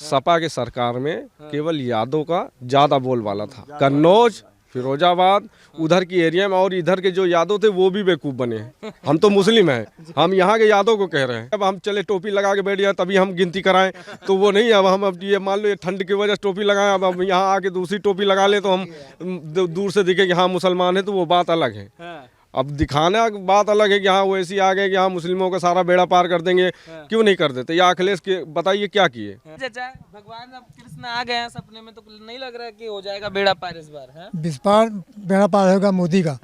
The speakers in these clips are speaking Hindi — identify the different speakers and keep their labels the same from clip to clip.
Speaker 1: सपा के सरकार में केवल यादव का ज़्यादा बोलबाला था। कन्नौज, फिरोजाबाद, उधर की एरिया में, और इधर के जो यादव थे वो भी बेवकूफ़ बने हैं। हम तो मुस्लिम हैं, हम यहाँ के यादव को कह रहे हैं। अब हम चले टोपी लगा के बैठ जाए तभी हम गिनती कराएं, तो वो नहीं। अब ये मान लो ये ठंड की वजह से टोपी लगाएं, अब हम यहाँ आके दूसरी टोपी लगा ले तो हम दूर से दिखे कि हाँ मुसलमान है, तो वो बात अलग है। अब दिखाना बात अलग है कि हाँ वो ऐसी आ गए कि हाँ मुस्लिमों का सारा बेड़ा पार कर देंगे। क्यों नहीं कर देते? या अखिलेश के बताइए क्या किए?
Speaker 2: चाचा, भगवान अब कृष्ण आ गए हैं सपने में, तो नहीं लग रहा कि हो जाएगा बेड़ा पार इस बार? है
Speaker 3: इस बार बेड़ा पार होगा मोदी का।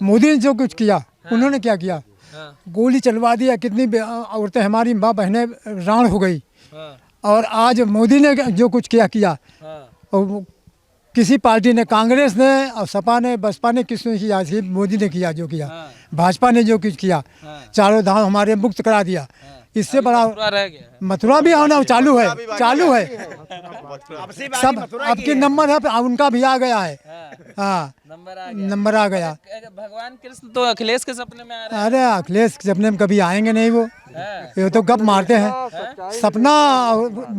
Speaker 3: मोदी ने जो कुछ किया, उन्होंने क्या किया? गोली चलवा दिया, कितनी औरतें हमारी माँ बहनें राण हो गई। और आज मोदी ने जो कुछ किया और किसी पार्टी ने, कांग्रेस ने और सपा ने, बसपा ने, किसने किया? मोदी ने किया जो किया। भाजपा ने जो कुछ किया, चारों धाम हमारे मुक्त करा दिया। इससे बड़ा मथुरा भी आना चालू है सब। आपके नंबर है, उनका भी आ गया है। हाँ, नंबर आ गया।
Speaker 2: भगवान कृष्ण तो अखिलेश के सपने में आ रहे हैं।
Speaker 3: अरे अखिलेश के सपने में कभी आएंगे नहीं वो, ये तो गप मारते हैं। सपना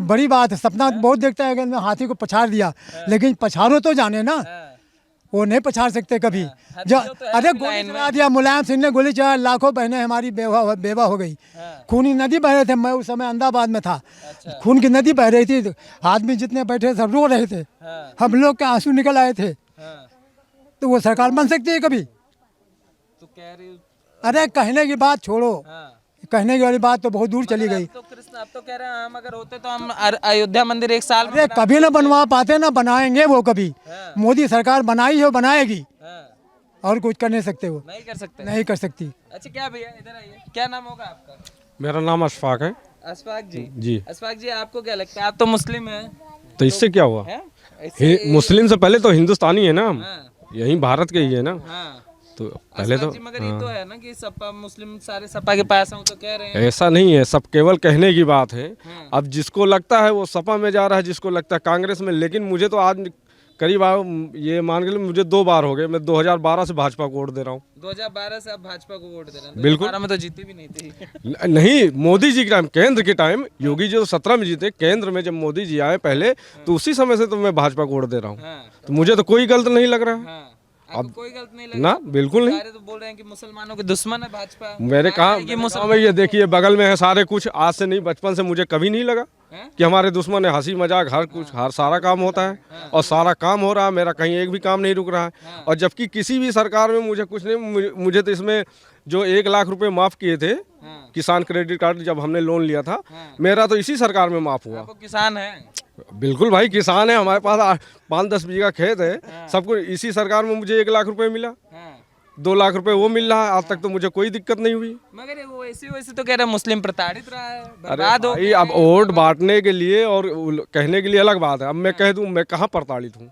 Speaker 3: बड़ी बात है, सपना बहुत देखता है। अगर हाथी को पछाड़ दिया, लेकिन पछाड़ो तो जाने ना, वो नहीं पछाड़ सकते कभी। जो अरे गोली चला दिया, मुलायम सिंह ने गोली चला, लाखों बहनें हमारी बेवा हो गई। खूनी नदी बह रहे थे, मैं उस समय अहमदाबाद में था। खून की नदी बह रही थी, आदमी जितने बैठे सब रो रहे थे, हम लोग के आंसू निकल आए थे। तो वो सरकार बन सकती है कभी?
Speaker 2: तो कह रही,
Speaker 3: अरे कहने की बात छोड़ो, कहने की वाली बात तो बहुत दूर चली गई।
Speaker 2: तो कृष्ण अब तो कह रहे हैं हम अगर होते तो हम अयोध्या मंदिर एक साल में
Speaker 3: अरे कभी ना बनवा पाते, ना बनाएंगे वो कभी। मोदी सरकार बनाई है, बनाएगी, और कुछ कर नहीं सकते वो,
Speaker 2: नहीं कर सकते,
Speaker 3: नहीं कर सकती।
Speaker 2: अच्छा क्या भैया, इधर आइए, क्या नाम होगा आपका?
Speaker 1: मेरा नाम अशफाक है।
Speaker 2: अशफाक जी।
Speaker 1: जी।
Speaker 2: अशफाक जी, आपको क्या लगता है? आप तो मुस्लिम हैं,
Speaker 1: तो इससे क्या हुआ? मुस्लिम से पहले तो हिंदुस्तानी है ना हम, यही भारत के ही है ना। तो पहले तो
Speaker 2: मगर ये तो है ना कि सपा मुस्लिम सारे सपा के पास हूँ तो कह रहे हैं।
Speaker 1: ऐसा नहीं है, सब केवल कहने की बात है। अब जिसको लगता है वो सपा में जा रहा है, जिसको लगता है कांग्रेस में। लेकिन मुझे तो आज करीब ये मान के मुझे 2 बार हो गए, मैं 2012 से भाजपा को वोट दे रहा हूँ। 2012
Speaker 2: से आप भाजपा को वोट दे रहे हैं?
Speaker 1: बिल्कुल।
Speaker 2: में तो जीती भी नहीं थी।
Speaker 1: नहीं, मोदी जी के टाइम, केंद्र के टाइम, योगी जी तो 17 में जीते, केंद्र में जब मोदी जी आए पहले, तो उसी समय से तो मैं भाजपा को वोट दे रहा हूँ। तो मुझे तो कोई गलत नहीं लग रहा है।
Speaker 2: अब कोई गलत नहीं लगा
Speaker 1: ना, बिल्कुल नहीं।
Speaker 2: सारे तो बोल रहे हैं कि मुसलमानों के दुश्मन है भाजपा।
Speaker 1: मेरे कहा में ये देखिए बगल में है सारे कुछ, आज से नहीं, बचपन से मुझे कभी नहीं लगा कि हमारे दुश्मन है। हंसी मजाक हर कुछ, हर सारा काम होता है, और सारा काम हो रहा है। मेरा कहीं एक भी काम नहीं रुक रहा है। और जबकि किसी भी सरकार में मुझे कुछ नहीं, मुझे तो इसमें जो 1 लाख रुपए माफ किए थे, किसान क्रेडिट कार्ड जब हमने लोन लिया था, मेरा तो इसी सरकार में माफ हुआ।
Speaker 2: आपको किसान है?
Speaker 1: बिल्कुल भाई, किसान है, हमारे पास 5-10 बीघा खेत है। सबको इसी सरकार में मुझे 1 लाख रुपए मिला। 2 लाख रुपए वो मिल रहा है, आज तक तो मुझे कोई दिक्कत नहीं हुई।
Speaker 2: मगर वो वैसे तो कह रहे हैं मुस्लिम प्रताड़ित रहा है,
Speaker 1: बर्बाद हो गया। अब वोट बांटने के लिए और कहने के लिए अलग बात है। अब मैं कह दूं मैं कहाँ प्रताड़ित हूँ?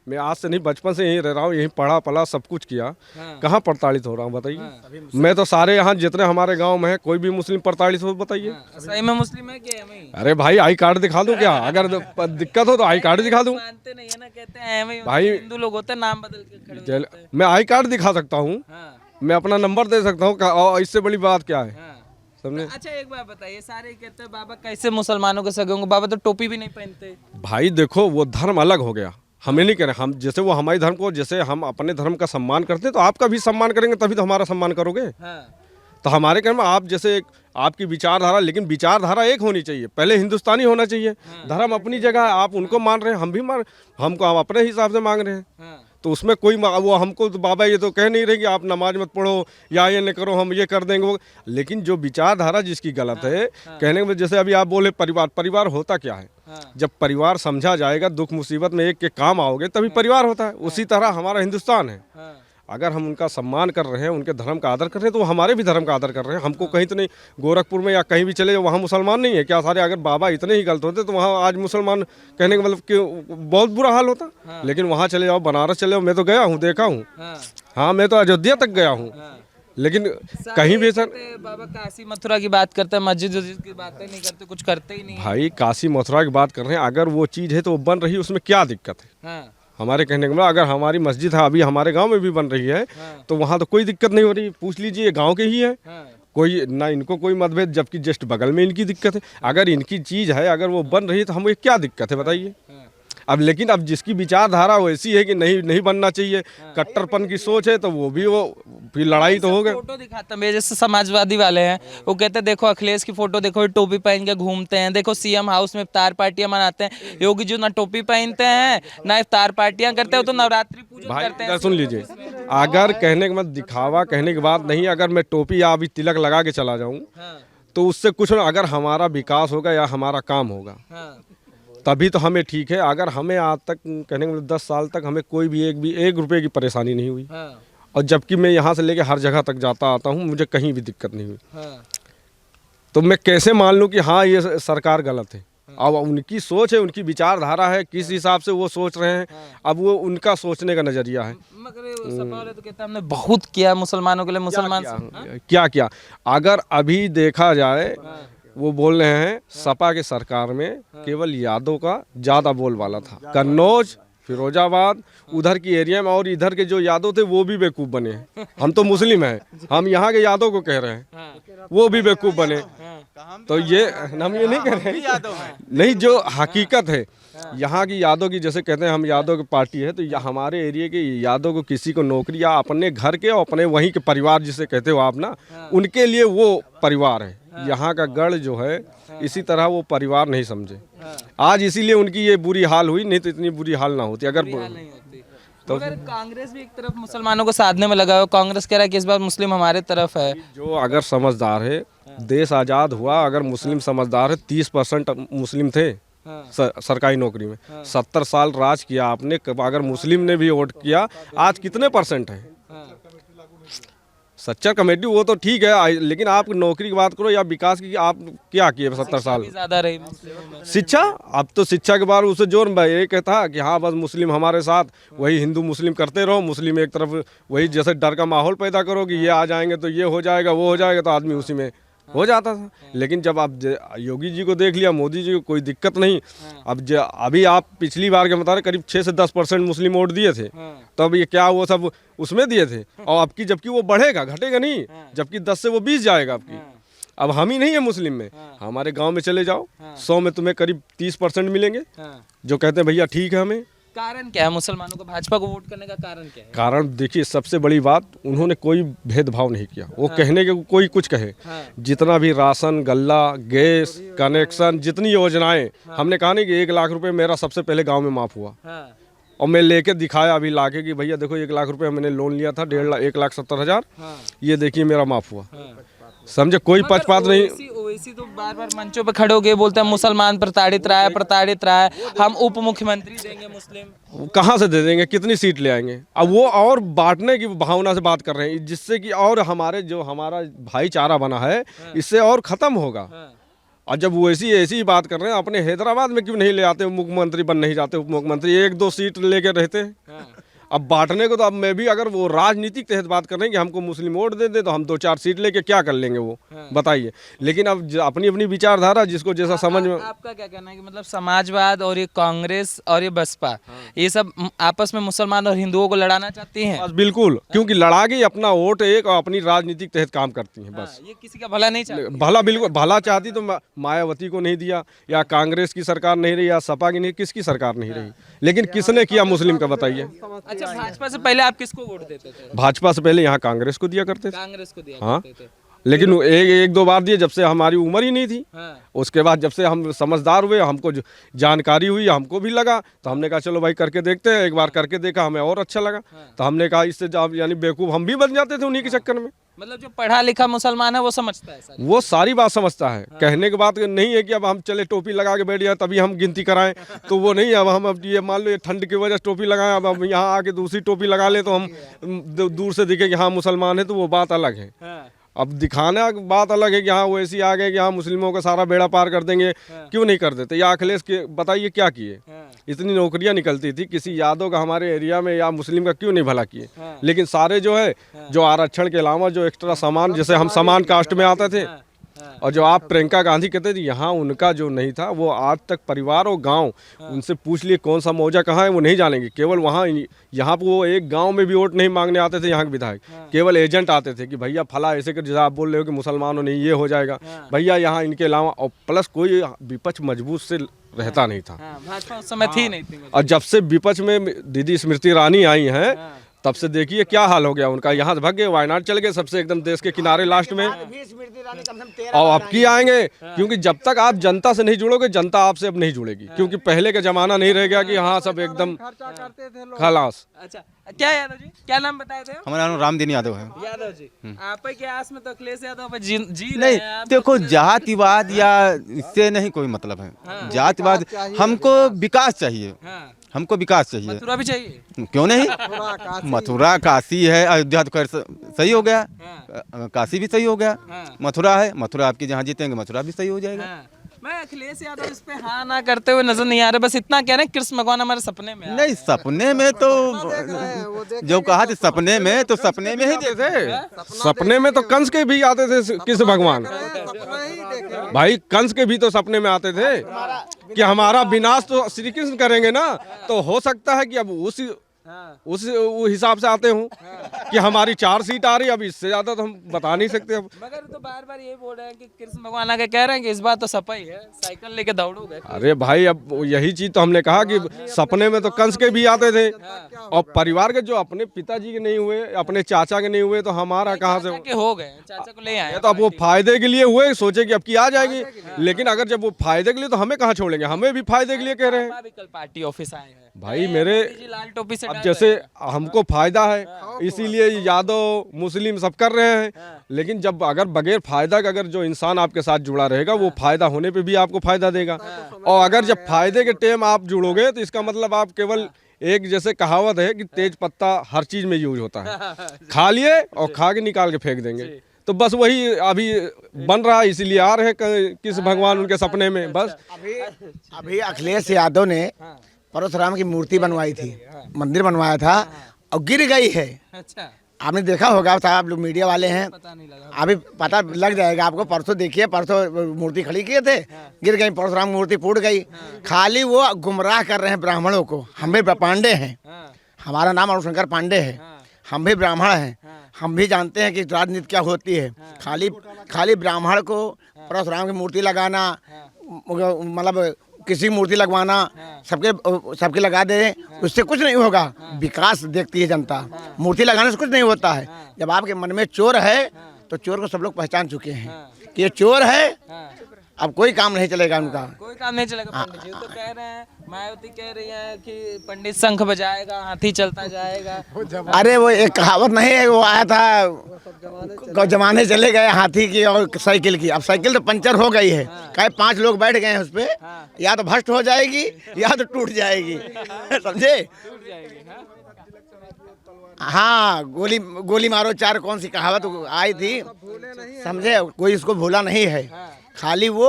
Speaker 1: मैं आज से नहीं, बचपन से यहीं रह रहा हूँ, यहीं पढ़ा पला सब कुछ किया। कहाँ प्रताड़ित हो रहा हूँ बताइए? मैं तो सारे यहाँ जितने हमारे गांव में है, कोई भी मुस्लिम प्रताड़ित हो बताइए?
Speaker 2: सही में मुस्लिम है क्या?
Speaker 1: अरे भाई आई कार्ड दिखा दूं क्या? अगर दिक्कत हो तो आई कार्ड दिखा दूं।
Speaker 2: मानते नहीं है ना, कहते हैं
Speaker 1: भाई
Speaker 2: हिंदू लोग होते हैं नाम बदल के खड़े हो जाते हैं।
Speaker 1: मैं आई कार्ड दिखा सकता हूँ, मैं अपना नंबर दे सकता हूँ, और इससे बड़ी बात क्या है? समझे?
Speaker 2: अच्छा एक बात बताइए, सारे कहते हैं बाबा कैसे मुसलमानों के सगे होंगे? बाबा तो टोपी भी नहीं पहनते।
Speaker 1: भाई देखो, वो धर्म अलग हो गया, हमें नहीं कह रहे। हम जैसे वो हमारे धर्म को, जैसे हम अपने धर्म का सम्मान करते हैं, तो आपका भी सम्मान करेंगे, तभी तो हमारा सम्मान करोगे। तो हमारे कहने में आप जैसे आपकी विचारधारा, लेकिन विचारधारा एक होनी चाहिए। पहले हिंदुस्तानी होना चाहिए। धर्म अपनी जगह है, आप उनको मान रहे हैं, हम भी मान, हमको हम अपने हिसाब से मांग रहे हैं। तो उसमें कोई वो हमको तो बाबा ये तो कह नहीं रहे कि आप नमाज मत पढ़ो या ये नहीं करो, हम ये कर देंगे वो। लेकिन जो विचारधारा जिसकी गलत है, कहने में जैसे अभी आप बोले परिवार होता क्या है? जब परिवार समझा जाएगा, दुख मुसीबत में एक के काम आओगे, तभी परिवार होता है। उसी तरह हमारा हिंदुस्तान है। अगर हम उनका सम्मान कर रहे हैं, उनके धर्म का आदर कर रहे हैं, तो वो हमारे भी धर्म का आदर कर रहे हैं। हमको कहीं तो नहीं, गोरखपुर में या कहीं भी चले जाओ, वहाँ मुसलमान नहीं है क्या सारे? अगर बाबा इतने ही गलत होते तो वहाँ आज मुसलमान कहने का मतलब कि बहुत बुरा हाल होता। लेकिन वहाँ चले जाओ, बनारस चले जाओ, मैं तो गया हूँ, देखा हूँ। हाँ, मैं तो अयोध्या तक गया हूँ। लेकिन कहीं भी सर
Speaker 2: बाबा काशी मथुरा की बात करते हैं, मस्जिद की बातें नहीं करते, कुछ करते ही नहीं।
Speaker 1: भाई काशी मथुरा की बात कर रहे हैं, अगर वो चीज़ है तो वो बन रही है, उसमें क्या दिक्कत है? हमारे कहने का मतलब, अगर हमारी मस्जिद है, अभी हमारे गांव में भी बन रही है, तो वहाँ तो कोई दिक्कत नहीं हो रही। पूछ लीजिए, गांव के ही है, कोई ना इनको कोई मतभेद, जबकि जस्ट बगल में इनकी दिक्कत है। अगर इनकी चीज़ है, अगर वो बन रही है तो हमें क्या दिक्कत है बताइए। अब लेकिन अब जिसकी विचारधारा वैसी है कि नहीं बनना चाहिए, कट्टरपन की सोच है, तो वो फिर लड़ाई तो हो गई।
Speaker 2: फोटो दिखाता है जैसे समाजवादी वाले हैं, वो कहते हैं देखो अखिलेश की फोटो देखो, ये टोपी पहन के घूमते हैं, देखो सीएम हाउस में इफ्तार पार्टियां मनाते हैं। योगी जी ना टोपी पहनते हैं ना इफ्तार पार्टियां करते हैं, तो नवरात्रि पूजन
Speaker 1: भाई
Speaker 2: करते हैं।
Speaker 1: अगर सुन लीजिए, अगर कहने के मत दिखावा कहने की बात नहीं, अगर मैं टोपी या अभी तिलक लगा के चला जाऊँ तो उससे कुछ ना, अगर हमारा विकास होगा या हमारा काम होगा तभी तो हमें ठीक है। अगर हमें आज तक कहने के 10 साल तक हमें कोई भी एक रुपए की परेशानी नहीं हुई, और जबकि मैं यहाँ से लेके हर जगह तक जाता आता हूँ, मुझे कहीं भी दिक्कत नहीं हुई। तो मैं कैसे मान लूँ कि हाँ ये सरकार गलत है। अब उनकी सोच है, उनकी विचारधारा है, किस हिसाब से वो सोच रहे हैं, अब वो उनका सोचने का नजरिया है।
Speaker 2: मगर सपा वाले तो कहते हैं हमने बहुत किया मुसलमानों के लिए, मुसलमान
Speaker 1: क्या अगर अभी देखा जाए, वो बोल रहे हैं सपा के सरकार में केवल यादव का ज़्यादा बोलबाला था। कन्नौज, फिरोजाबाद, उधर की एरिया में, और इधर के जो यादव थे वो भी बेवकूफ़ बने हैं। हम तो मुस्लिम हैं, हम यहाँ के यादव को कह रहे हैं, वो भी बेवकूफ़ बने। तो ये हम ये नहीं कह रहे हैं, नहीं, जो हकीकत है यहाँ की यादव की, जैसे कहते हैं हम यादव की पार्टी है, तो हमारे एरिया के यादव को किसी को नौकरी या अपने घर के और अपने वहीं के परिवार जिसे कहते हो आप ना, उनके लिए वो परिवार है। यहाँ का गढ़ जो है, इसी तरह वो परिवार नहीं समझे आज, इसीलिए उनकी ये बुरी हाल हुई, नहीं तो इतनी बुरी हाल ना होती। अगर
Speaker 2: तो अगर कांग्रेस भी एक तरफ मुसलमानों को साधने में लगा हो, कांग्रेस कह रहा है कि इस बार मुस्लिम हमारे तरफ है।
Speaker 1: जो अगर समझदार है, देश आज़ाद हुआ, अगर मुस्लिम समझदार है, 30% मुस्लिम थे सरकारी नौकरी में। 70 साल राज किया आपने, अगर मुस्लिम ने भी वोट किया, आज कितने % है? सच्चा कमेटी वो तो ठीक है, लेकिन आप नौकरी की बात करो या विकास की, आप क्या किए 70 साल?
Speaker 2: ज्यादा रही मुस्लिमों में
Speaker 1: शिक्षा। अब तो शिक्षा के बाद उसे जोर ये कहता कि हाँ बस मुस्लिम हमारे साथ, वही हिंदू मुस्लिम करते रहो, मुस्लिम एक तरफ, वही जैसे डर का माहौल पैदा करो कि ये आ जाएंगे तो ये हो जाएगा, वो हो जाएगा, तो आदमी उसी में हो जाता था। लेकिन जब आप योगी जी को देख लिया, मोदी जी को, कोई दिक्कत नहीं। अब अभी आप पिछली बार के मुताबिक करीब 6 से 10% मुस्लिम वोट दिए थे, तो अब ये क्या वो सब उसमें दिए थे, और अब की जबकि वो बढ़ेगा, घटेगा नहीं, जबकि 10 से वो 20 जाएगा आपकी। अब हम ही नहीं है मुस्लिम में, हमारे गांव में चले जाओ, 100 में तुम्हें करीब 30% मिलेंगे जो कहते हैं भैया ठीक है हमें।
Speaker 2: कारण क्या है मुसलमानों को भाजपा को वोट करने का कारण क्या है?
Speaker 1: कारण देखिए, सबसे बड़ी बात, उन्होंने कोई भेदभाव नहीं किया। वो कहने के कोई कुछ कहे, जितना भी राशन, गल्ला, गैस कनेक्शन, जितनी योजनाएं, हमने कहा नहीं कि 1 लाख रुपए मेरा सबसे पहले गांव में माफ हुआ, और मैं लेके दिखाया अभी लाके कि भैया देखो 1 लाख रुपए मैंने लोन लिया था, 1,70,000, ये देखिए मेरा माफ हुआ। समझे, कोई पक्षपात नहीं।
Speaker 2: ओवैसी तो बार-बार मंचों पे खड़े हो गए, बोलते हैं मुसलमान प्रताड़ित रहा है, हम उप मुख्यमंत्री देंगे मुस्लिम।
Speaker 1: कहाँ से दे देंगे, कितनी सीट ले आएंगे? अब वो और बांटने की भावना से बात कर रहे हैं, जिससे कि और हमारा भाईचारा बना है, इससे और खत्म होगा। और जब वो ऐसी ही बात कर रहे हैं, अपने हैदराबाद में क्यों नहीं ले आते, मुख्यमंत्री बन नहीं जाते, उप मुख्यमंत्री 1-2 सीट लेके रहते हैं। अब बांटने को तो, अब मैं भी अगर वो राजनीतिक तहत बात कर रहे हैं कि हमको मुस्लिम वोट दे दे, तो हम 2-4 सीट लेके क्या कर लेंगे वो, बताइए। लेकिन अब अपनी अपनी विचारधारा, जिसको जैसा समझ में।
Speaker 2: आपका क्या कहना है कि मतलब समाजवाद और ये कांग्रेस और ये बसपा, ये सब आपस में मुसलमान और हिंदुओं को लड़ाना चाहती हैं?
Speaker 1: बस बिल्कुल, क्योंकि लड़ा के अपना वोट एक और अपनी राजनीतिक तहत काम करती हैं बस।
Speaker 2: ये किसी का भला नहीं चाहती।
Speaker 1: भला बिल्कुल भला चाहती तो मायावती को नहीं दिया, या कांग्रेस की सरकार नहीं रही, या सपा की नहीं, किसकी सरकार नहीं रही, लेकिन किसने किया मुस्लिम का बताइए।
Speaker 2: अच्छा, भाजपा से पहले आप किसको वोट देते थे?
Speaker 1: भाजपा से पहले यहाँ कांग्रेस को दिया करते थे।
Speaker 2: कांग्रेस को दिया करते थे।
Speaker 1: लेकिन एक दो बार दिए, जब से हमारी उम्र ही नहीं थी। उसके बाद जब से हम समझदार हुए, हमको जानकारी हुई, हमको भी लगा, तो हमने कहा चलो भाई करके देखते हैं। एक बार करके देखा, हमें और अच्छा लगा, तो हमने कहा इससे यानी बेवकूफ़ हम भी बन जाते थे उन्हीं के चक्कर में।
Speaker 2: मतलब जो पढ़ा लिखा मुसलमान है वो समझता है,
Speaker 1: वो सारी बात समझता है। कहने की बात नहीं है कि अब हम चले टोपी लगा के बैठ जाए तभी हम गिनती कराएं, तो वो नहीं। अब ये मान लो ये ठंड की वजह से टोपी लगाएं, अब यहाँ आके दूसरी टोपी लगा ले तो हम दूर से दिखे कि हाँ मुसलमान है, तो वो बात अलग है। अब दिखाना बात अलग है कि हाँ वो ऐसी आ गए कि हाँ मुस्लिमों का सारा बेड़ा पार कर देंगे, क्यों नहीं कर देते? या अखिलेश के बताइए क्या किए? इतनी नौकरियां निकलती थी, किसी यादव का हमारे एरिया में या मुस्लिम का क्यों नहीं भला किए? लेकिन सारे जो है, जो आरक्षण के अलावा जो एक्स्ट्रा सामान, जैसे हम समान कास्ट में आते थे, और जो आप प्रियंका गांधी कहते थे यहाँ उनका जो नहीं था, वो आज तक परिवार और गांव उनसे पूछ लिए कौन सा मौजा कहाँ है, वो नहीं जानेंगे। केवल वहाँ यहाँ पर वो एक गांव में भी वोट नहीं मांगने आते थे यहाँ के विधायक, केवल एजेंट आते थे कि भैया फला ऐसे कर, जैसे आप बोल रहे हो कि मुसलमानों नहीं ये हो जाएगा भैया यहाँ, इनके अलावा। और प्लस कोई विपक्ष मजबूत से रहता नहीं था।
Speaker 2: भाजपा उस समय थी नहीं थी।
Speaker 1: और जब से विपक्ष में दीदी स्मृति ईरानी आई हैं, तब से देखिए क्या हाल हो गया उनका। यहाँ से भाग गए, वायनाड चल गए, सबसे एकदम देश के किनारे लास्ट में। और अब की आएंगे, क्योंकि जब तक आप जनता से नहीं जुड़ोगे, जनता आपसे अब नहीं जुड़ेगी। क्योंकि पहले का जमाना नहीं रह गया कि हाँ सब एकदम खलास।
Speaker 2: अच्छा, क्या यादव जी, क्या नाम बताए थे?
Speaker 4: हमारा नाम रामदीन यादव है।
Speaker 2: यादव जी, आप के आस में तो अखिलेश यादव जी रहे
Speaker 4: नहीं,
Speaker 2: हैं आप।
Speaker 4: देखो जातिवाद या इससे नहीं कोई मतलब है। जातिवाद, हमको विकास चाहिए, हमको विकास चाहिए।
Speaker 2: मथुरा भी चाहिए,
Speaker 4: क्यों नहीं? मथुरा काशी है, अयोध्या तो खैर सही हो गया, काशी भी सही हो गया, मथुरा है, मथुरा आपकी जहाँ जीतेंगे मथुरा भी सही हो जाएगा।
Speaker 2: मैं अखिलेश यादव इस पे हाँ ना करते हुए नजर नहीं आ रहे, बस इतना कह रहे हैं कृष्ण भगवान हमारे सपने में
Speaker 4: नहीं, सपने में तो जो कहा था सपने में, तो सपने में ही
Speaker 1: थे। सपने में तो कंस के भी आते थे कृष्ण भगवान भाई, कंस के भी तो सपने में आते थे कि हमारा विनाश तो श्री कृष्ण करेंगे ना। तो हो सकता है कि अब उस हिसाब से आते हूँ कि हमारी 4 सीट आ रही, अब इससे ज्यादा तो हम बता नहीं सकते। अब
Speaker 2: मगर तो बार बार ये बोल रहे हैं कि कृष्ण भगवान आके कह रहे हैं कि इस बार तो सपा ही है, साइकिल लेके दौड़ोगे।
Speaker 1: अरे भाई, अब यही चीज तो हमने कहा कि सपने में तो कंस के भी आते थे, और परिवार के जो अपने पिताजी के नहीं हुए, अपने चाचा के नहीं हुए, तो हमारा कहाँ से
Speaker 2: हो गए? चाचा को ले आए,
Speaker 1: तो अब वो फायदे के लिए हुए, सोचे कि अब की आ जाएगी। लेकिन अगर जब वो फायदे के लिए, तो हमें कहाँ छोड़ेंगे, हमें भी फायदे के लिए कह रहे हैं।
Speaker 2: कल पार्टी ऑफिस आए हैं
Speaker 1: भाई मेरे,
Speaker 2: लाल टोपी से।
Speaker 1: अब जैसे हमको फायदा है इसीलिए यादव मुस्लिम सब कर रहे हैं, लेकिन जब अगर बगैर फायदा का अगर जो इंसान आपके साथ जुड़ा रहेगा, वो फायदा होने पे भी आपको फायदा देगा। और अगर जब फायदे के टाइम आप जुड़ोगे, तो इसका मतलब आप केवल एक, जैसे कहावत है कि तेज पत्ता हर चीज में यूज होता है, खा लिए और खा के निकाल के फेंक देंगे। तो बस वही अभी बन रहा है, इसीलिए आ रहे हैं किस भगवान उनके सपने में। बस
Speaker 5: अभी अखिलेश यादव ने परशुराम की मूर्ति बनवाई थी, मंदिर बनवाया था और गिर गई है।
Speaker 2: अच्छा,
Speaker 5: आपने देखा होगा, आप लोग मीडिया वाले हैं,
Speaker 2: पता नहीं लगा।
Speaker 5: अभी पता लग जाएगा आपको। परसों देखिए, परसों मूर्ति खड़ी किए थे, गिर गई, परशुराम मूर्ति फूट गई। खाली वो गुमराह कर रहे हैं ब्राह्मणों को। हम भी पांडे हैं, हमारा नाम अरुणशंकर पांडे है, हम भी ब्राह्मण हैं, हम भी जानते हैं कि राजनीति क्या होती है। खाली ब्राह्मण को परशुराम की मूर्ति लगाना, मतलब किसी मूर्ति लगवाना, सबके लगा दे, उससे कुछ नहीं होगा। विकास देखती है जनता, मूर्ति लगाने से कुछ नहीं होता है। जब आपके मन में चोर है, तो चोर को सब लोग पहचान चुके हैं कि ये चोर है, अब कोई काम नहीं चलेगा उनका,
Speaker 2: कोई काम नहीं चलेगा। पंडित जी तो कह रहे हैं, मायावती कह रही है कि पंडित शंख बजाएगा, हाथी चलता जाएगा।
Speaker 5: अरे वो एक कहावत नहीं है, वो आया था जमाने चले गए हाथी की और साइकिल की। अब साइकिल तो पंचर हो गई है, कहे 5 लोग बैठ गए हैं उस पे, या तो भ्रष्ट हो जाएगी या तो टूट जाएगी। समझे? हाँ, गोली मारो 4, कौन सी कहावत आई थी, समझे? कोई इसको भूला नहीं है। खाली वो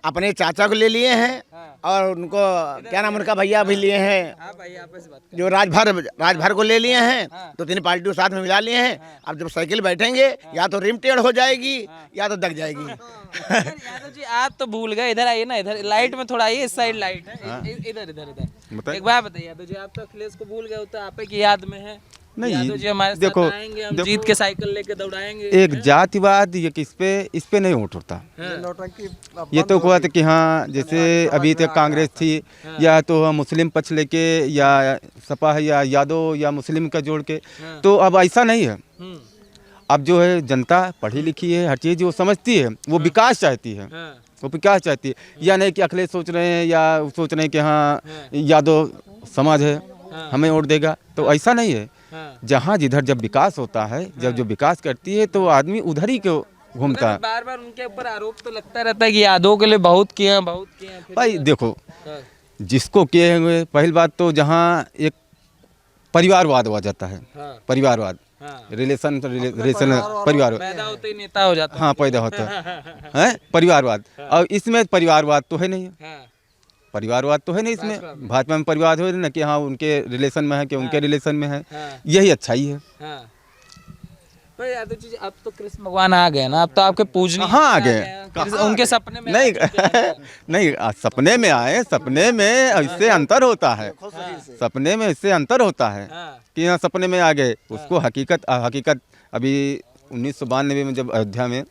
Speaker 5: अपने चाचा को ले लिए हैं, और उनको क्या नाम उनका भैया भी लिए हैं, जो राजभर को ले लिए हैं। 2-3 पार्टी को साथ में मिला लिए हैं। अब जब साइकिल बैठेंगे, या तो रिम टेढ़ हो जाएगी या तो दग जाएगी।
Speaker 2: यादव जी, आप तो भूल गए, इधर आइए ना, इधर लाइट में थोड़ा आइए, इस साइड लाइट है, इधर एक बात बताइए यादव जी, आप तो अखिलेश को भूल गए, तो आप की याद में है?
Speaker 4: नहीं,
Speaker 2: यादव जी हमारे साथ
Speaker 4: देखो,
Speaker 2: आएंगे, हम जीत के साइकिल लेके दौड़ाएंगे।
Speaker 4: एक जातिवाद ये इस पे नहीं उठ उठता। ये तो हुआ था कि हाँ, जैसे अभी तक कांग्रेस थी, या तो मुस्लिम पक्ष लेके, या सपा है, या यादव या मुस्लिम का जोड़ के, तो अब ऐसा नहीं है। अब जो है जनता पढ़ी लिखी है, हर चीज़ वो समझती है, वो विकास चाहती है, वो विकास चाहती है। या नहीं कि अखिलेश सोच रहे हैं, या सोच रहे हैं कि हाँ यादव समाज है, हमें वोट देगा, तो ऐसा नहीं है। जहाँ जिधर जब विकास होता है, जब जो विकास करती है, तो आदमी उधर ही क्यों घूमता है।
Speaker 2: बार बार उनके ऊपर आरोप तो लगता रहता है कि यादव के लिए बहुत किए हैं, बहुत किए हैं।
Speaker 4: भाई देखो, जिसको किए हुए, पहली बात तो जहाँ एक परिवारवाद हो जाता है, परिवारवाद, रिलेशन परिवार
Speaker 2: पैदा होते ही नेता हो जाता है।
Speaker 4: हाँ, पैदा होता है परिवारवाद। और इसमें परिवारवाद तो है नहीं, परिवारवाद तो है नहीं इसमें। भाजपा में परिवार हो ना कि हाँ उनके रिलेशन में है, कि उनके रिलेशन में है, यही अच्छाई है।
Speaker 2: पर यादव जी अब तो कृष्ण भगवान आ गए ना, अब तो आपके पूजनीय
Speaker 4: कहाँ आ
Speaker 2: आ
Speaker 4: गए?
Speaker 2: हैं। उनके सपने में
Speaker 4: नहीं नहीं सपने में आए, सपने में इससे अंतर होता है, सपने में इससे अंतर होता है कि यहाँ सपने में आ गए, उसको हकीकत अभी 1992 में जब अयोध्या में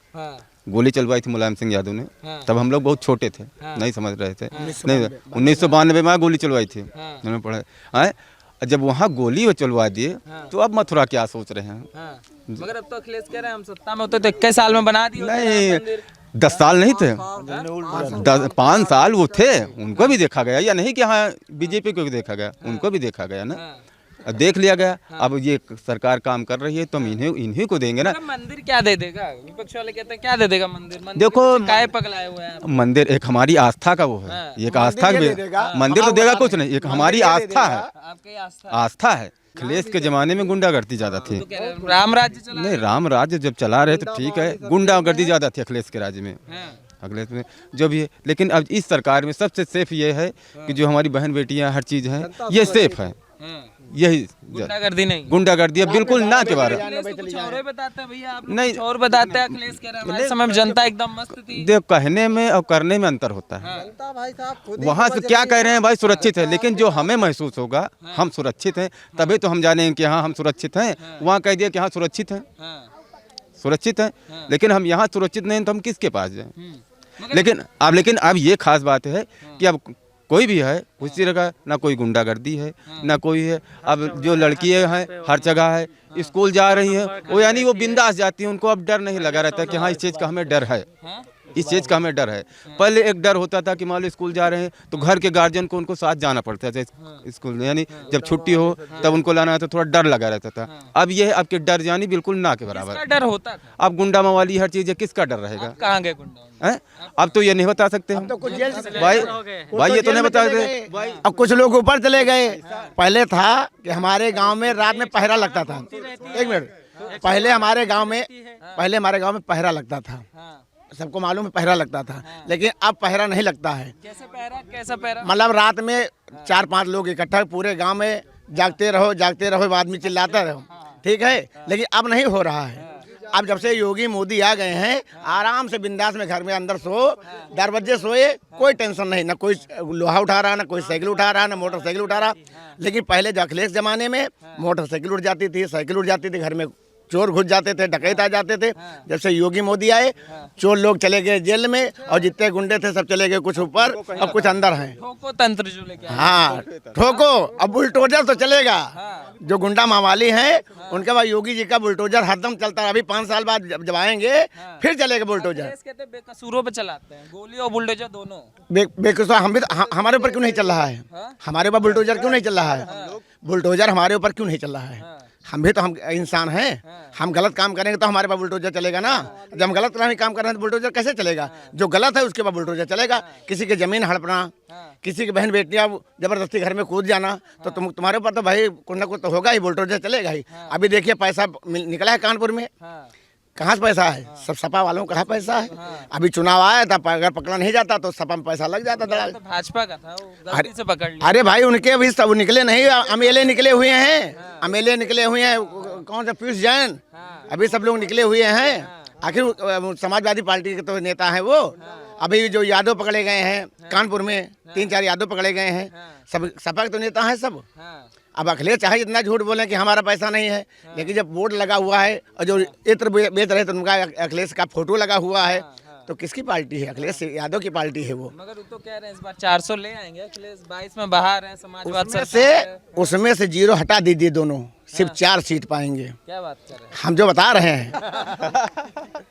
Speaker 4: गोली चलवाई थी मुलायम सिंह यादव ने, तब हम लोग बहुत छोटे थे, नहीं समझ रहे थे। नहीं 1992 में गोली चलवाई थी, उन्होंने पढ़ा है। जब वहाँ गोली वो चलवा दिए तो अब मथुरा क्या सोच रहे हैं?
Speaker 2: मगर अब तो अखिलेश कह रहे हैं हम सत्ता में होते तो 21 साल में बना दिए
Speaker 4: नहीं 10 साल नहीं थे, 5 साल वो थे, उनको भी देखा गया, या नहीं कि हाँ बीजेपी को भी देखा गया, उनको भी देखा गया ना, देख लिया गया। अब ये सरकार काम कर रही है तो हम इन्हीं को देंगे ना।
Speaker 2: मंदिर क्या दे देगा? विपक्ष वाले कहते हैं क्या दे देगा मंदिर?
Speaker 4: देखो
Speaker 2: काय पगलाए हुए हैं
Speaker 4: मंदिर एक हमारी आस्था का वो है, एक आस्था मंदिर तो देगा कुछ नहीं, एक हमारी आस्था है,
Speaker 2: आपकी
Speaker 4: आस्था है। अखिलेश के जमाने में गुंडागर्दी ज्यादा थी,
Speaker 2: राम राज्य चला
Speaker 4: नहीं राम राज्य जब चला रहे तो ठीक है, गुंडागर्दी ज्यादा थी अखिलेश के राज्य में, अखिलेश में जो भी है। लेकिन अब इस सरकार में सबसे सेफ ये है कि जो हमारी बहन बेटियां हर चीज है ये सेफ है, यही
Speaker 2: गुंडागर्दी नहीं,
Speaker 4: गुंडागर्दी है बिल्कुल ना के बारे में
Speaker 2: कुछ और ही बताते हैं भैया, आप
Speaker 4: नहीं
Speaker 2: कुछ और बताते हैं। अखिलेश कह रहे हैं हमारे समय में जनता एकदम मस्त थी।
Speaker 4: देख कहने में और करने में अंतर होता है। वहाँ से क्या कह रहे हैं भाई सुरक्षित है, लेकिन जो हमें महसूस होगा हम सुरक्षित हैं तभी तो हम जानेंगे कि हाँ हम सुरक्षित हैं। वहाँ कह दिया कि हाँ सुरक्षित हैं, सुरक्षित हैं, लेकिन हम यहाँ सुरक्षित नहीं तो हम किसके पास जाएं? लेकिन अब ये खास बात है कि अब कोई भी है उसी जगह ना कोई गुंडागर्दी है ना कोई है। अब जो लड़कियां हैं हर जगह है, स्कूल जा रही हैं वो यानी वो बिंदास जाती हैं, उनको अब डर नहीं लगा रहता कि हाँ इस चीज़ का हमें डर है, इस चीज़ का हमें डर है। पहले एक डर होता था कि मान लो स्कूल जा रहे हैं तो घर के गार्जियन को उनको साथ जाना पड़ता था स्कूल, यानी जब छुट्टी हो तब उनको लाना है तो थोड़ा डर लगा रहता था। अब ये है आपके डर यानी बिल्कुल ना के बराबर
Speaker 2: डर होता था।
Speaker 4: अब गुंडा मवाली हर चीज़ है, किसका डर रहेगा?
Speaker 2: कहाँ गए गुंडा?
Speaker 4: अब तो ये नहीं बता सकते हम भाई ये तो नहीं बता सकते।
Speaker 5: अब कुछ लोग ऊपर चले गए। पहले था कि हमारे गांव में रात में पहरा लगता था, एक मिनट, पहले हमारे गांव में पहरा लगता था, सबको मालूम है पहरा लगता था, लेकिन अब पहरा नहीं लगता है।
Speaker 2: कैसा पहरा?
Speaker 5: मतलब रात में 4-5 लोग इकट्ठा पूरे गांव में जागते रहो, आदमी चिल्लाता रहो, ठीक है, लेकिन अब नहीं हो रहा है। अब जब से योगी मोदी आ गए हैं आराम से बिंदास में घर में अंदर सो, दरवाजे सोए, कोई टेंशन नहीं, ना कोई लोहा उठा रहा, ना कोई साइकिल उठा रहा, ना मोटरसाइकिल उठा रहा। लेकिन पहले जो अखिलेश जमाने में मोटरसाइकिल उठ जाती थी, साइकिल उठ जाती थी, घर में चोर घुस जाते थे, डकैत आ जाते थे। जब से योगी मोदी आए चोर लोग चले गए जेल में और जितने गुंडे थे सब चले गए कुछ ऊपर और कुछ अंदर हैं।
Speaker 2: ठोको तंत्र जो लेके आए।
Speaker 5: हाँ ठोको, अब बुलडोजर तो चलेगा। जो गुंडा मावाली हैं उनके बाद योगी जी का बुलडोजर हरदम चलता है। अभी 5 साल बाद जब आएंगे फिर चलेगा बुलडोजर।
Speaker 2: कहते हैं बेकसूरों पे चलाते हैं, गोली और बुलडोजर दोनों।
Speaker 5: बेकसूर हम भी हमारे ऊपर क्यों नहीं चल रहा है? हमारे ऊपर बुलडोजर क्यों नहीं चल रहा है? बुलडोजर हमारे ऊपर क्यों नहीं चल रहा है? हम भी तो हम इंसान हैं, हम गलत काम करेंगे तो हमारे पास बुलडोजर चलेगा ना। जब हम गलत काम कर रहे हैं तो बुलडोजर कैसे चलेगा? जो गलत है उसके पास बुलडोजर चलेगा। किसी की जमीन हड़पना, किसी की बहन बेटियां जबरदस्ती घर में कूद जाना, तो तुम्हारे ऊपर तो भाई कुछ ना कुछ तो होगा ही, बुलडोजर चलेगा ही। अभी देखिए पैसा निकला है कानपुर में, कहाँ से पैसा है? सब सपा वालों का पैसा है। अभी चुनाव आया था, अगर पकड़ा नहीं जाता तो सपा में पैसा लग जाता दलाल।
Speaker 2: तो भाजपा का था, वो गलती से पकड़ लिया।
Speaker 5: अरे भाई उनके अभी सब निकले नहीं, एमएलए निकले हुए हैं, एमएलए निकले हुए हैं, कौन सा पीयूष जैन, अभी सब लोग निकले हुए हैं। आखिर समाजवादी पार्टी के तो नेता हैं वो। अभी जो यादव पकड़े गए हैं कानपुर में, 3-4 यादव पकड़े गए हैं, सब सपा के तो नेता हैं सब। अब अखिलेश चाहे जितना झूठ बोले कि हमारा पैसा नहीं है, लेकिन जब बोर्ड लगा हुआ है और जो इत्र बेच रहे थे उनका अखिलेश का फोटो लगा हुआ है, तो किसकी पार्टी है? अखिलेश यादव की पार्टी है वो।
Speaker 2: मगर वो तो कह रहे हैं इस बार 400 ले आएंगे अखिलेश, 22 में बाहर है समाजवाद
Speaker 5: उसमें से 0 हटा दीजिए, दोनों सिर्फ 4 सीट पाएंगे।
Speaker 2: क्या बात कर रहे हैं?
Speaker 5: हम जो बता रहे हैं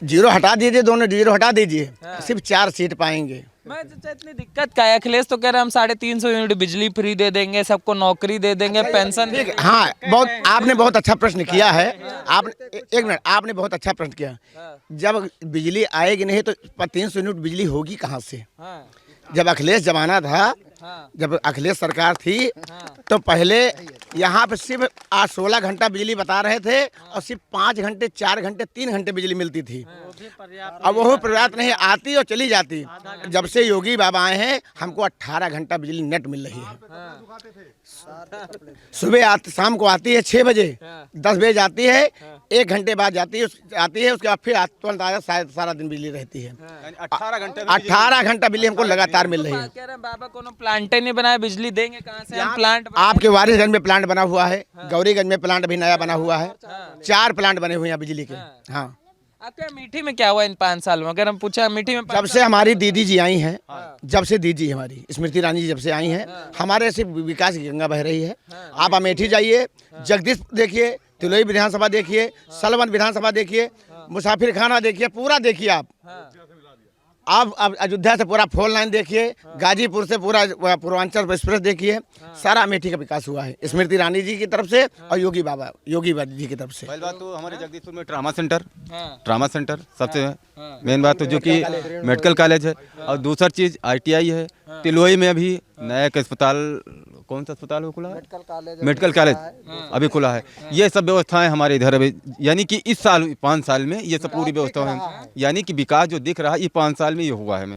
Speaker 5: 0 हटा दीजिए, दोनों 0 हटा दीजिए, सिर्फ 4 सीट पाएंगे।
Speaker 2: मैं इतनी दिक्कत का है, अखिलेश तो कह रहे हैं हम 350 यूनिट बिजली फ्री दे देंगे, सबको नौकरी दे देंगे, पेंशन।
Speaker 5: ठीक है, हाँ आपने बहुत अच्छा प्रश्न किया है। आपने एक मिनट, आपने बहुत अच्छा प्रश्न किया। जब बिजली आएगी नहीं तो 300 यूनिट बिजली होगी कहाँ से? जब अखिलेश जमाना था, जब अखिलेश सरकार थी, तो पहले यहाँ पे सिर्फ 16 घंटा बिजली बता रहे थे और सिर्फ 5 घंटे, 4 घंटे, 3 घंटे बिजली मिलती थी। अब वो पर्याप्त नहीं आती और चली जाती। जब से योगी बाबा आए हैं हमको 18 घंटा बिजली नेट मिल रही है। सुबह शाम को आती है 6 बजे, 10 बजे जाती है, 1 घंटे बाद आती है उसके बाद फिर तुरंत सारा दिन बिजली रहती है। 18 घंटा बिजली हमको लगातार मिल रही है।
Speaker 2: कह रहे हैं बाबा कोनो प्लांट नहीं बनाया, बिजली देंगे कहाँ से हम प्लांट?
Speaker 5: आपके वारिसगंज में प्लांट बना हुआ है, गौरीगंज में प्लांट भी नया बना हुआ है, 4 प्लांट बने हुए हैं बिजली के। हाँ,
Speaker 2: आपके मीठी में क्या हुआ इन 5 साल में? अगर हम पूछा मीठी में
Speaker 5: जब से हमारी दीदी जी आई हैं, जब से दीदी जी हमारी स्मृति ईरानी जी जब से आई हैं, हमारे से विकास की गंगा बह रही है। आप अमेठी जाइए, जगदीश देखिए, तिलोई विधानसभा देखिए, सलवन विधानसभा देखिए, मुसाफिर खाना देखिए, पूरा देखिए आप अब अयोध्या से पूरा 4 लाइन देखिए, गाजीपुर से पूरा पूर्वांचल एक्सप्रेस देखिए, सारा अमेठी का विकास हुआ है स्मृति ईरानी जी की तरफ से और योगी बाबा जी की तरफ से।
Speaker 4: पहली बात तो हमारे जगदीशपुर में ट्रामा सेंटर सबसे मेन बात तो जो कि मेडिकल कॉलेज है, और दूसरी चीज़ ITI है। तिलोई में अभी नया एक अस्पताल, कौन सा अस्पताल वो खुला है? मेडिकल कॉलेज अभी खुला है। ये सब व्यवस्थाएं हमारे इधर अभी, यानी कि इस साल 5 साल में ये सब पूरी व्यवस्था है, यानी कि विकास जो दिख रहा है ये 5 साल में ये हुआ है।